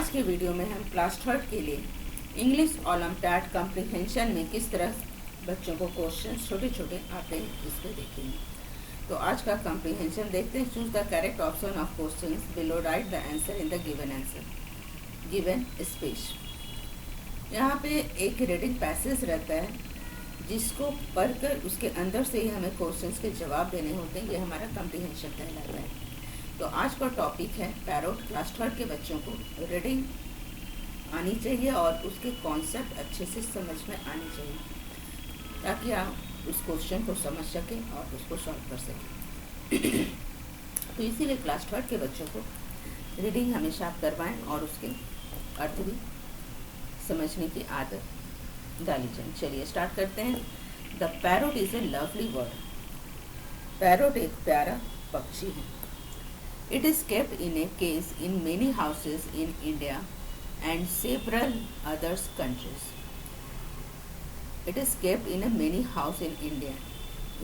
आज के वीडियो में हम क्लास थर्ड के लिए इंग्लिश ओलंपियाड कॉम्प्रिहेंशन में किस तरह बच्चों को क्वेश्चन छोटे छोटे आते हैं इसको देखेंगे। तो आज का कॉम्प्रिहेंशन देखते हैं। Choose the correct option of questions below, right the answer in the given answer given space. यहाँ पे एक रीडिंग पैसेज रहता है जिसको पढ़कर उसके अंदर से ही हमें क्वेश्चंस के जवाब देने होते हैं। ये हमारा कॉम्प्रिहेंशन कहलाता है। तो आज का टॉपिक है पैरोट। क्लास थर्ड के बच्चों को रीडिंग आनी चाहिए और उसके कॉन्सेप्ट अच्छे से समझ में आनी चाहिए ताकि आप उस क्वेश्चन को समझ सकें और उसको सॉल्व कर सकें। तो इसीलिए क्लास थर्ड के बच्चों को रीडिंग हमेशा आप करवाएं और उसके अर्थ भी समझने की आदत डाली जाए। चलिए स्टार्ट करते हैं। The parrot is a lovely word. Parrot एक प्यारा पक्षी है। It is kept in a cage in many houses in India and several other countries. It is kept in a many house in India.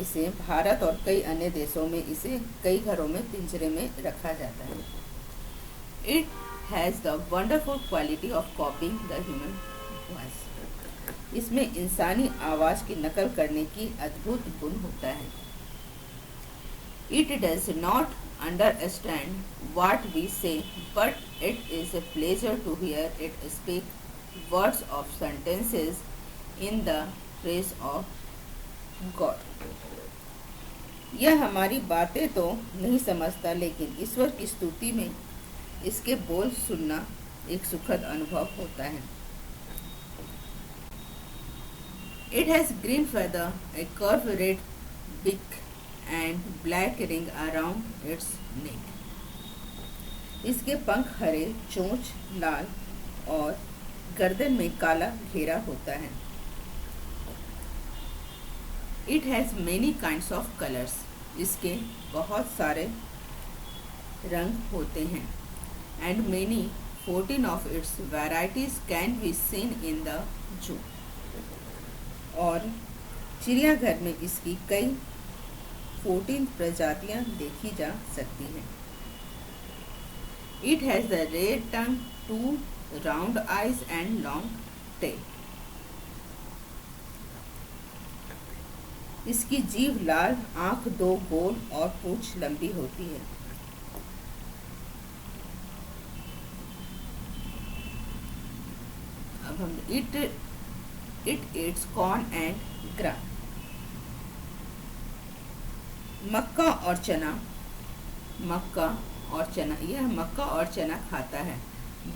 इसे भारत और कई अन्य देशों में इसे कई घरों में पिंजरे में रखा जाता है। It has the wonderful quality of copying the human voice. इसमें इंसानी आवाज़ की नकल करने की अद्भुत गुण होता है। It does not understand what we say, but it is a pleasure to hear it speak words of sentences in the praise of God. यह हमारी बातें तो नहीं समझता, लेकिन ईश्वर की स्तुति में इसके बोल सुनना एक सुखद अनुभव होता है। It has green feather, a curved red beak and black ring around its neck. इसके पंख हरे, चोंच लाल और गर्दन में काला घेरा होता है। It has many kinds of colors. इसके बहुत सारे रंग होते हैं। And many 14 of its varieties can be seen in the zoo. और चिड़ियाघर में इसकी कई 14 प्रजातियां देखी जा सकती हैं। It has the red tongue, 2 round eyes and long tail. इसकी जीभ लाल, आंख 2 गोल और पूंछ लंबी होती है। अब हम it eats corn and grass. मक्का और चना यह मक्का और चना खाता है।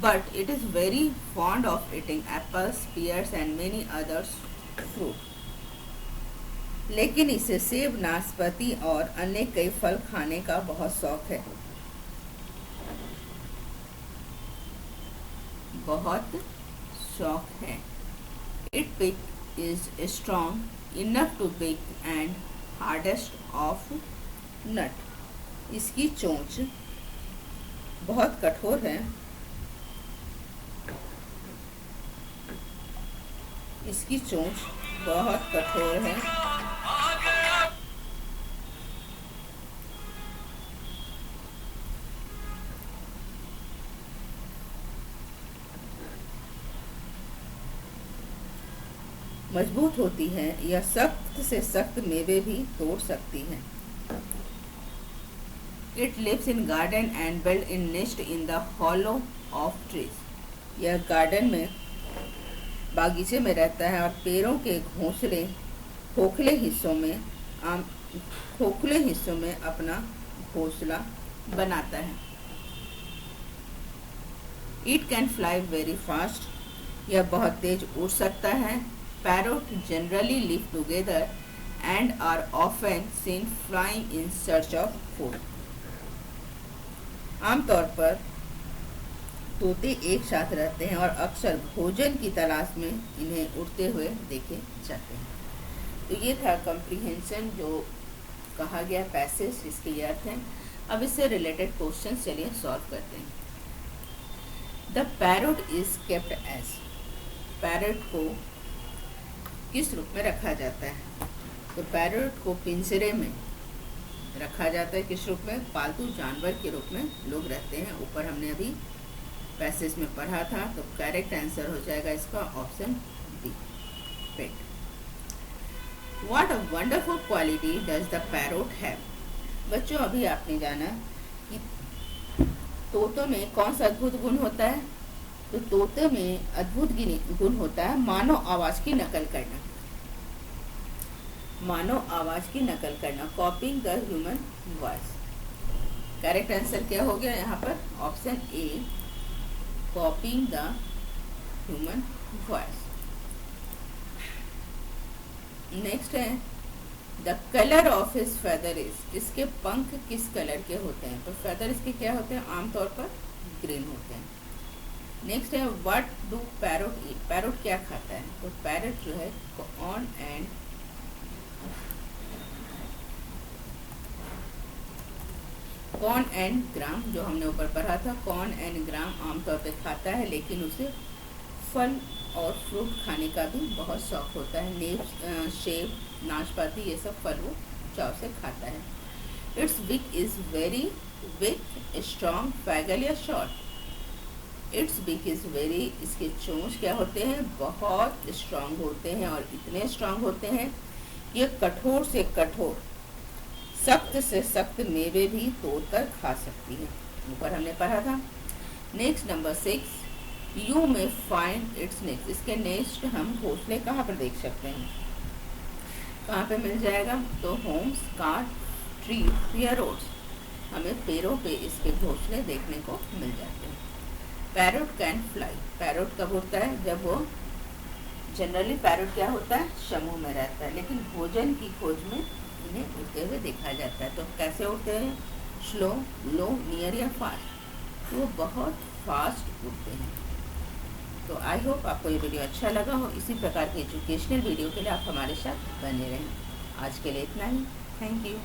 But it is very fond of eating apples, pears and many others fruit. लेकिन इसे सेब, नाशपाती और अन्य कई फल खाने का बहुत शौक है। It pick is strong enough to pick and hardest of nut. इसकी चोंच बहुत कठोर है। मजबूत होती है। यह सख्त से सख्त मेवे भी तोड़ सकती है। It lives in garden and build in nest in the hollow of trees. यह गार्डन में बागीचे में रहता है और पेड़ों के खोखले हिस्सों में अपना घोंसला बनाता है। It can fly very fast. यह बहुत तेज उड़ सकता है। Parrot generally live together and are often seen flying in search of food. आमतौर पर तोते एक साथ रहते हैं और अक्सर भोजन की तलाश में इन्हें उड़ते हुए देखे जाते हैं। तो ये था कॉम्प्रिहेंशन जो कहा गया पैसेज, इसके ये अर्थ हैं। अब इससे रिलेटेड क्वेश्चन चलिए सॉल्व करते हैं। The parrot is kept as. Parrot को किस रूप में रखा जाता है? तो पैरोट को पिंजरे में रखा जाता है। किस रूप में? पालतू जानवर के रूप में लोग रहते हैं। ऊपर हमने अभी पैसेज में पढ़ा था। तो करेक्ट आंसर हो जाएगा इसका option B, pet. What a wonderful quality does the parrot have. बच्चों अभी आपने जाना कि तोतों में कौन सा अद्भुत गुण होता है। तो तोते में अद्भुत गुण होता है मानव आवाज की नकल करना। मानव आवाज की नकल करना, copying the human voice. Correct answer क्या हो गया यहाँ पर, option A, copying the human voice. Next है the colour of his feather is. इसके पंख किस कलर के होते हैं। तो फेदर इसके क्या होते हैं, आमतौर पर ग्रीन होते हैं। नेक्स्ट है what do parrot eat. Parrot क्या खाता है। तो पैरोट जो है कॉर्न एंड ग्राम, जो हमने ऊपर पढ़ा था, कॉर्न एंड ग्राम आमतौर पे खाता है, लेकिन उसे फल और फ्रूट खाने का भी बहुत शौक होता है। सेब, नाशपाती, ये सब फल वो चाव से खाता है। इट्स बिक इज वेरी बिग, स्ट्रॉन्ग, फैगल या शॉर्ट। इट्स बिक इज वेरी, इसके चोंच क्या होते हैं, बहुत स्ट्रॉन्ग होते हैं और इतने स्ट्रॉन्ग होते हैं कि ये कठोर से कठोर, सख्त से सख्त मेवे भी तोड़कर खा सकती है। ऊपर हमने पढ़ा था। Next number 6, you may find its nest. इसके नेस्ट हम घोंसले कहाँ पर देख सकते हैं, कहाँ पे मिल जाएगा। तो होम्स, कार्ट, ट्री या रोड्स, हमें पेड़ों पे इसके घोंसले देखने को मिल जाते हैं। Parrot can fly. पैरोट कब उड़ता है, जब वो, जनरली पैरोट क्या होता है, समूह में रहता है, लेकिन भोजन की खोज में इन्हें उड़ते हुए देखा जाता है। तो कैसे उड़ते हैं, स्लो, लो, नियर या फास्ट। तो वो बहुत फास्ट उड़ते हैं। तो आई होप आपको ये वीडियो अच्छा लगा हो। इसी प्रकार के एजुकेशनल वीडियो के लिए आप हमारे साथ बने रहें। आज के लिए इतना ही। Thank you.